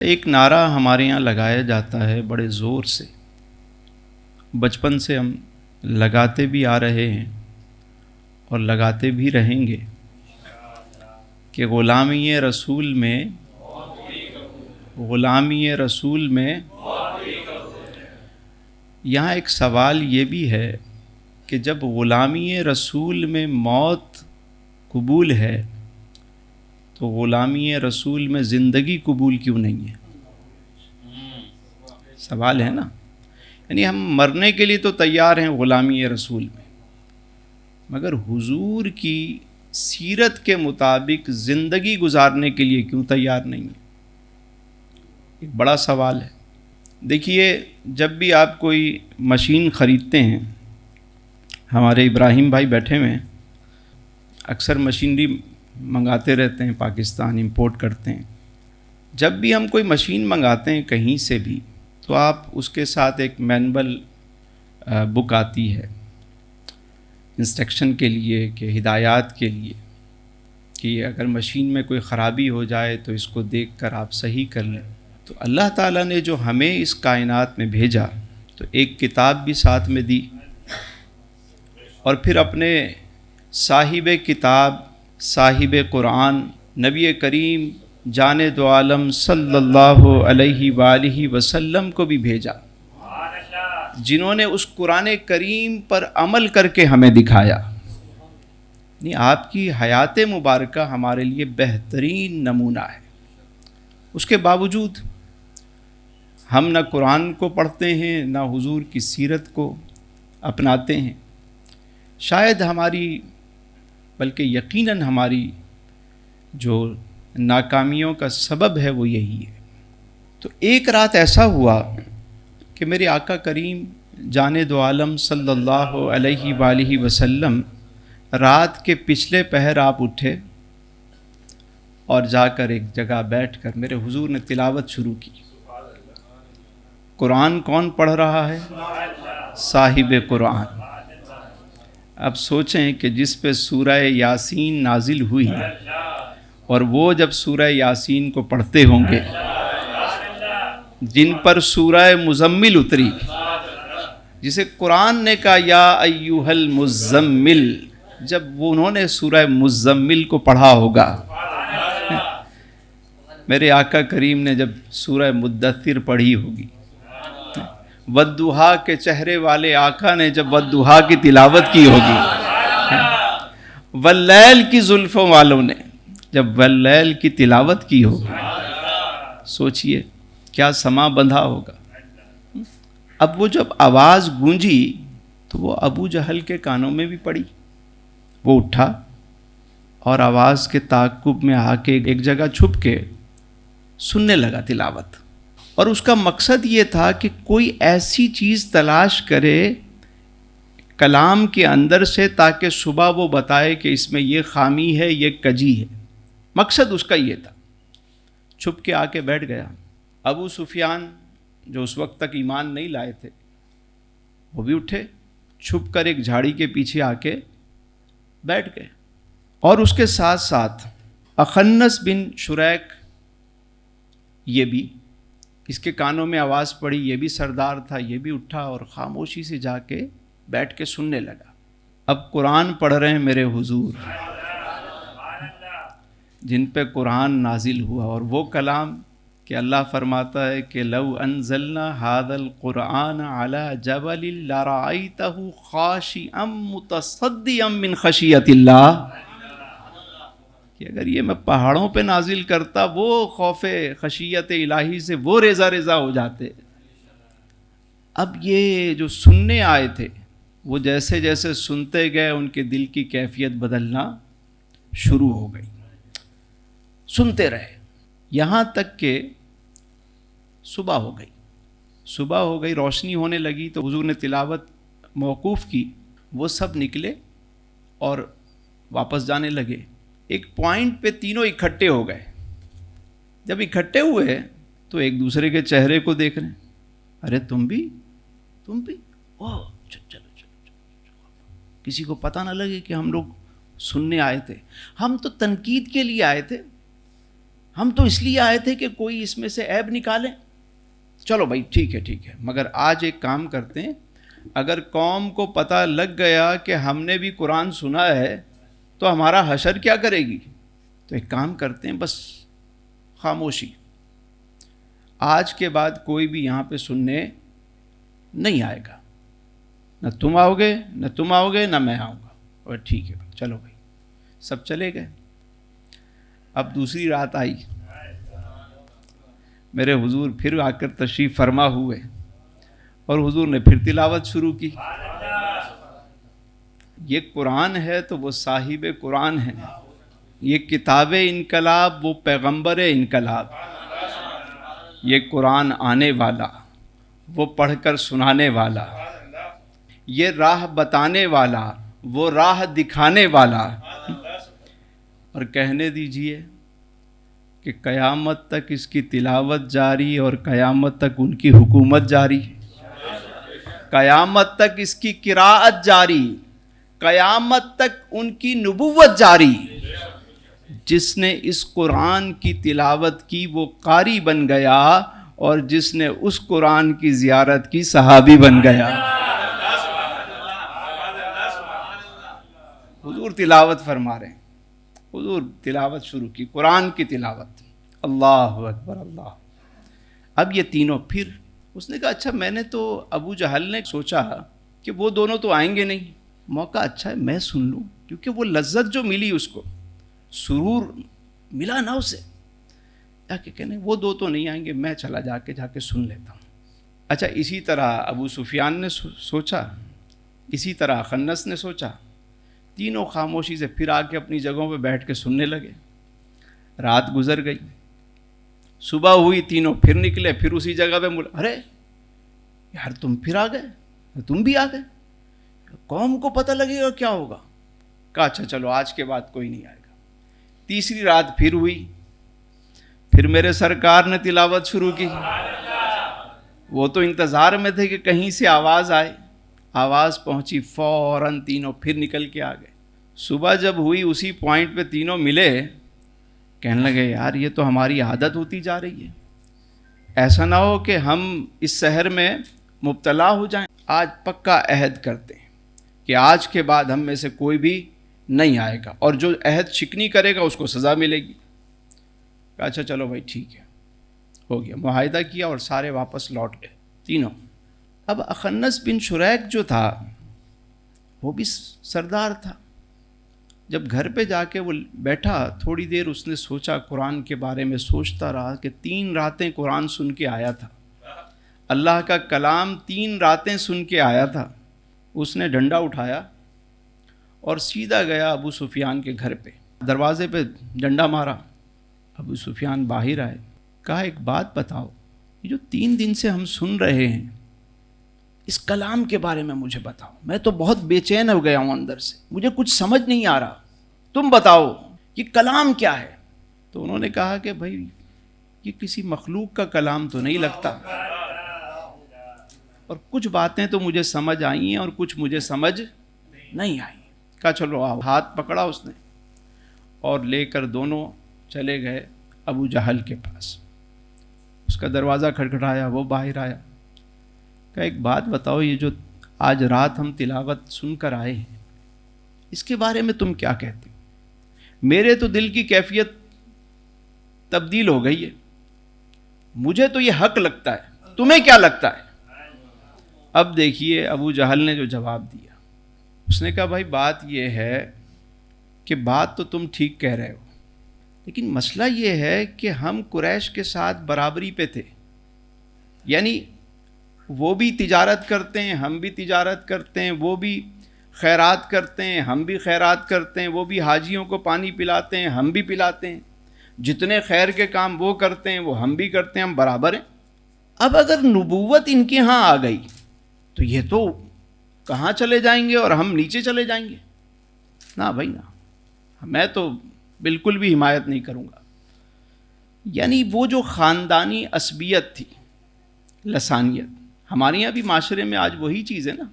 ایک نعرہ ہمارے یہاں لگایا جاتا ہے بڑے زور سے، بچپن سے ہم لگاتے بھی آ رہے ہیں اور لگاتے بھی رہیں گے کہ غلامی رسول میں یہاں ایک سوال یہ بھی ہے کہ جب غلامی رسول میں موت قبول ہے تو غلامی رسول میں زندگی قبول کیوں نہیں ہے؟ سوال ہے نا. یعنی ہم مرنے کے لیے تو تیار ہیں غلامی رسول میں، مگر حضور کی سیرت کے مطابق زندگی گزارنے کے لیے کیوں تیار نہیں ہے؟ ایک بڑا سوال ہے. دیکھیے، جب بھی آپ کوئی مشین خریدتے ہیں، ہمارے ابراہیم بھائی بیٹھے ہوئے ہیں، اکثر مشینری منگاتے رہتے ہیں، پاکستان امپورٹ کرتے ہیں. جب بھی ہم کوئی مشین منگاتے ہیں کہیں سے بھی، تو آپ اس کے ساتھ ایک مینول بک آتی ہے انسٹرکشن کے لیے، کہ ہدایات کے لیے، کہ اگر مشین میں کوئی خرابی ہو جائے تو اس کو دیکھ کر آپ صحیح کر لیں. تو اللہ تعالیٰ نے جو ہمیں اس کائنات میں بھیجا تو ایک کتاب بھی ساتھ میں دی، اور پھر اپنے صاحب کتاب، صاحب قرآن، نبی کریم جان دو عالم صلی اللہ علیہ وآلہ وسلم کو بھی بھیجا، جنہوں نے اس قرآن کریم پر عمل کر کے ہمیں دکھایا. نہیں، آپ کی حیات مبارکہ ہمارے لیے بہترین نمونہ ہے. اس کے باوجود ہم نہ قرآن کو پڑھتے ہیں، نہ حضور کی سیرت کو اپناتے ہیں. شاید ہماری، بلکہ یقیناً ہماری جو ناکامیوں کا سبب ہے وہ یہی ہے. تو ایک رات ایسا ہوا کہ میرے آقا کریم جان دو عالم صلی اللہ علیہ وآلہ وسلم رات کے پچھلے پہر آپ اٹھے اور جا کر ایک جگہ بیٹھ کر میرے حضور نے تلاوت شروع کی. قرآن کون پڑھ رہا ہے؟ صاحب قرآن. اب سوچیں کہ جس پہ سورہ یاسین نازل ہوئی، اور وہ جب سورہ یاسین کو پڑھتے ہوں گے، جن پر سورہ مزمل اتری، جسے قرآن نے کہا یا ایھا المزمل، جب وہ انہوں نے سورہ مزمل کو پڑھا ہوگا، میرے آقا کریم نے جب سورہ مدثر پڑھی ہوگی، والضحیٰ کے چہرے والے آقا نے جب والضحیٰ کی تلاوت کی ہوگی، واللیل کی زلفوں والوں نے جب واللیل کی تلاوت کی ہوگی، سوچئے کیا سما بندھا ہوگا. اب وہ جب آواز گونجی تو وہ ابو جہل کے کانوں میں بھی پڑی. وہ اٹھا اور آواز کے تعاقب میں آ کے ایک جگہ چھپ کے سننے لگا تلاوت. اور اس کا مقصد یہ تھا کہ کوئی ایسی چیز تلاش کرے کلام کے اندر سے تاکہ صبح وہ بتائے کہ اس میں یہ خامی ہے، یہ کجی ہے. مقصد اس کا یہ تھا. چھپ کے آ کے بیٹھ گیا. ابو سفیان جو اس وقت تک ایمان نہیں لائے تھے، وہ بھی اٹھے، چھپ کر ایک جھاڑی کے پیچھے آ کے بیٹھ گئے. اور اس کے ساتھ ساتھ اخنس بن شریک، یہ بھی، اس کے کانوں میں آواز پڑی، یہ بھی سردار تھا، یہ بھی اٹھا اور خاموشی سے جا کے بیٹھ کے سننے لگا. اب قرآن پڑھ رہے ہیں میرے حضور، جن پہ قرآن نازل ہوا، اور وہ کلام کہ اللہ فرماتا ہے کہ لو انزلنا ھذا القرآن علی جبل لرأیتہ خاشعا متصدعا من خشیۃ اللہ، کہ اگر یہ میں پہاڑوں پہ نازل کرتا، وہ خوف خشیت الہی سے وہ ریزہ ریزہ ہو جاتے. اب یہ جو سننے آئے تھے، وہ جیسے جیسے سنتے گئے ان کے دل کی کیفیت بدلنا شروع ہو گئی. سنتے رہے یہاں تک کہ صبح ہو گئی، روشنی ہونے لگی. تو حضور نے تلاوت موقوف کی، وہ سب نکلے اور واپس جانے لگے. ایک پوائنٹ پہ تینوں اکٹھے ہو گئے. جب اکٹھے ہوئے تو ایک دوسرے کے چہرے کو دیکھ رہے ہیں. ارے تم بھی اوہ چلو کسی کو پتہ نہ لگے کہ ہم لوگ سننے آئے تھے. ہم تو تنقید کے لیے آئے تھے، ہم تو اس لیے آئے تھے کہ کوئی اس میں سے عیب نکالیں. چلو بھائی ٹھیک ہے, مگر آج ایک کام کرتے ہیں, اگر قوم کو پتہ لگ گیا کہ ہم نے بھی قرآن سنا ہے تو ہمارا حشر کیا کرے گی؟ تو ایک کام کرتے ہیں, بس خاموشی. آج کے بعد کوئی بھی یہاں پہ سننے نہیں آئے گا, نہ تم آؤ گے نہ میں آؤں گا. اور ٹھیک ہے چلو بھائی, سب چلے گئے. اب دوسری رات آئی, میرے حضور پھر آ کر تشریف فرما ہوئے اور حضور نے پھر تلاوت شروع کی. یہ قرآن ہے تو وہ صاحب قرآن ہے, یہ کتاب انقلاب وہ پیغمبر انقلاب, یہ قرآن آنے والا وہ پڑھ کر سنانے والا, یہ راہ بتانے والا وہ راہ دکھانے والا. اور کہنے دیجئے کہ قیامت تک اس کی تلاوت جاری اور قیامت تک ان کی حکومت جاری, قیامت تک اس کی قراءت جاری, قیامت تک ان کی نبوت جاری. جس نے اس قرآن کی تلاوت کی وہ قاری بن گیا, اور جس نے اس قرآن کی زیارت کی صحابی بن گیا. حضور تلاوت فرما رہے ہیں, حضور تلاوت شروع کی, قرآن کی تلاوت. اللہ اکبر اللہ. اب یہ تینوں پھر اس نے کہا اچھا میں نے تو ابو جہل نے سوچا کہ وہ دونوں تو آئیں گے نہیں, موقع اچھا ہے میں سن لوں, کیونکہ وہ لذت جو ملی اس کو, سرور ملا نا اسے, جا کے کہنے وہ دو تو نہیں آئیں گے, میں چلا جا کے سن لیتا ہوں. اچھا اسی طرح ابو سفیان نے سوچا, اسی طرح خنس نے سوچا, تینوں خاموشی سے پھر آ کے اپنی جگہوں پہ بیٹھ کے سننے لگے. رات گزر گئی, صبح ہوئی, تینوں پھر نکلے, پھر اسی جگہ پہ ارے یار تم پھر آ گئے, تم بھی آ گئے, قوم کو پتہ لگے گا کیا ہوگا. کہا اچھا چلو آج کے بعد کوئی نہیں آئے گا. تیسری رات پھر ہوئی, پھر میرے سرکار نے تلاوت شروع کی. وہ تو انتظار میں تھے کہ کہیں سے آواز آئے, آواز پہنچی, فوراً تینوں پھر نکل کے آ گئے. صبح جب ہوئی اسی پوائنٹ پہ تینوں ملے, کہنے لگے یار یہ تو ہماری عادت ہوتی جا رہی ہے, ایسا نہ ہو کہ ہم اس سحر میں مبتلا ہو جائیں. آج پکا عہد کرتے ہیں کہ آج کے بعد ہم میں سے کوئی بھی نہیں آئے گا, اور جو عہد شکنی کرے گا اس کو سزا ملے گی. اچھا چلو بھائی ٹھیک ہے, ہو گیا, معاہدہ کیا اور سارے واپس لوٹ گئے تینوں. اب اخنس بن شریک جو تھا وہ بھی سردار تھا. جب گھر پہ جا کے وہ بیٹھا تھوڑی دیر, اس نے سوچا, قرآن کے بارے میں سوچتا رہا کہ 3 راتیں قرآن سن کے آیا تھا, اللہ کا کلام 3 راتیں سن کے آیا تھا. اس نے ڈنڈا اٹھایا اور سیدھا گیا ابو سفیان کے گھر پہ, دروازے پہ ڈنڈا مارا. ابو سفیان باہر آئے, کہا ایک بات بتاؤ, یہ جو 3 دن سے ہم سن رہے ہیں اس کلام کے بارے میں مجھے بتاؤ, میں تو بہت بے چین ہو گیا ہوں اندر سے, مجھے کچھ سمجھ نہیں آ رہا, تم بتاؤ یہ کلام کیا ہے. تو انہوں نے کہا کہ بھائی یہ کسی مخلوق کا کلام تو نہیں لگتا, اور کچھ باتیں تو مجھے سمجھ آئی ہیں اور کچھ مجھے سمجھ نہیں آئی. کہا چلو آؤ. ہاتھ پکڑا اس نے اور لے کر دونوں چلے گئے ابو جہل کے پاس. اس کا دروازہ کھٹکھٹایا, وہ باہر آیا. کہا ایک بات بتاؤ, یہ جو آج رات ہم تلاوت سن کر آئے ہیں اس کے بارے میں تم کیا کہتے ہو؟ میرے تو دل کی کیفیت تبدیل ہو گئی ہے, مجھے تو یہ حق لگتا ہے, تمہیں کیا لگتا ہے؟ اب دیکھیے ابو جہل نے جو جواب دیا, اس نے کہا بھائی بات یہ ہے کہ بات تو تم ٹھیک کہہ رہے ہو, لیکن مسئلہ یہ ہے کہ ہم قریش کے ساتھ برابری پہ تھے, یعنی وہ بھی تجارت کرتے ہیں, ہم بھی تجارت کرتے ہیں, وہ بھی خیرات کرتے ہیں, ہم بھی خیرات کرتے ہیں, وہ بھی حاجیوں کو پانی پلاتے ہیں, ہم بھی پلاتے ہیں, جتنے خیر کے کام وہ کرتے ہیں وہ ہم بھی کرتے ہیں, ہم برابر ہیں. اب اگر نبوت ان کے ہاں آ گئی تو یہ تو کہاں چلے جائیں گے اور ہم نیچے چلے جائیں گے. نہ بھائی نہ, میں تو بالکل بھی حمایت نہیں کروں گا. یعنی وہ جو خاندانی عصبیت تھی, لسانیت, ہمارے یہاں بھی معاشرے میں آج وہی چیز ہے نا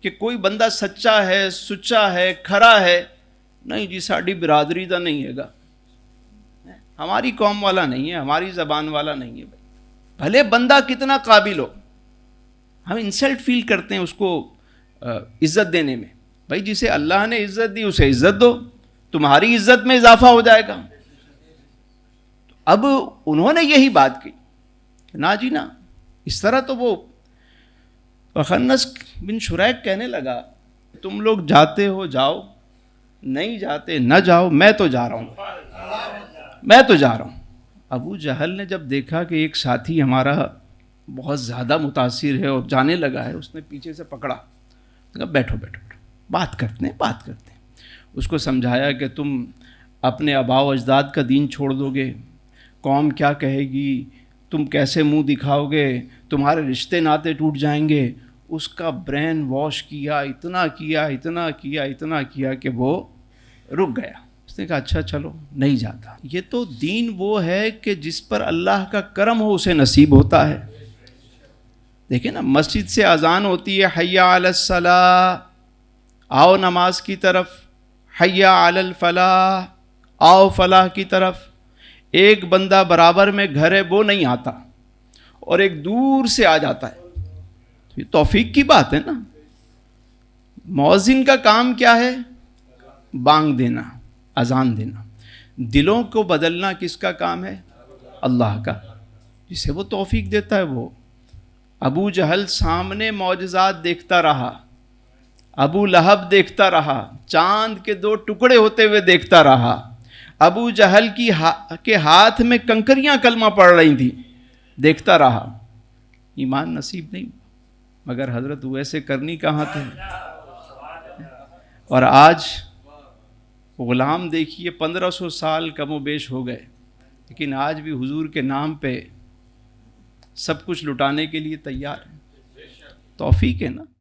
کہ کوئی بندہ سچا ہے, سچا ہے, کھرا ہے, نہیں جی ساڈی برادری دا نہیں ہے گا, ہماری قوم والا نہیں ہے، ہماری زبان والا نہیں ہے بھائی، بھلے بندہ کتنا قابل ہو، ہم انسلٹ فیل کرتے ہیں اس کو عزت دینے میں. بھائی جسے اللہ نے عزت دی اسے عزت دو، تمہاری عزت میں اضافہ ہو جائے گا. اب انہوں نے یہی بات کی، نا جی نا، اس طرح تو وہ خنس بن شریک کہنے لگا تم لوگ جاتے ہو جاؤ، نہیں جاتے نہ جاؤ، میں تو جا رہا ہوں، میں تو جا رہا ہوں. ابو جہل نے جب دیکھا کہ ایک ساتھی ہمارا بہت زیادہ متاثر ہے اور جانے لگا ہے، اس نے پیچھے سے پکڑا، کہا بیٹھو بیٹھو بات کرتے ہیں بات کرتے ہیں. اس کو سمجھایا کہ تم اپنے آباء و اجداد کا دین چھوڑ دو گے، قوم کیا کہے گی، تم کیسے منہ دکھاؤ گے، تمہارے رشتے ناطے ٹوٹ جائیں گے. اس کا برین واش کیا، اتنا کیا اتنا کیا اتنا کیا کہ وہ رک گیا. اس نے کہا اچھا چلو نہیں جاتا. یہ تو دین وہ ہے کہ جس پر اللہ کا کرم ہو اسے نصیب ہوتا ہے. دیکھیں نا، مسجد سے اذان ہوتی ہے حی علی الصلاۃ، آؤ نماز کی طرف، حی علی الفلاح، آؤ فلاح کی طرف. ایک بندہ برابر میں گھر ہے وہ نہیں آتا اور ایک دور سے آ جاتا ہے. یہ توفیق کی بات ہے نا. مؤذن کا کام کیا ہے؟ بانگ دینا، اذان دینا. دلوں کو بدلنا کس کا کام ہے؟ اللہ کا، جسے وہ توفیق دیتا ہے وہ. ابو جہل سامنے معجزات دیکھتا رہا، ابو لہب دیکھتا رہا، چاند کے 2 ٹکڑے ہوتے ہوئے دیکھتا رہا. ابو جہل کے ہاتھ میں کنکریاں کلمہ پڑھ رہی تھیں، دیکھتا رہا. ایمان نصیب نہیں، مگر حضرت ویسے کرنی کہاں تھے. اور آج غلام دیکھیے 1500 سال کم و بیش ہو گئے، لیکن آج بھی حضور کے نام پہ سب کچھ لٹانے کے لیے تیار ہیں. توفیق ہے نا.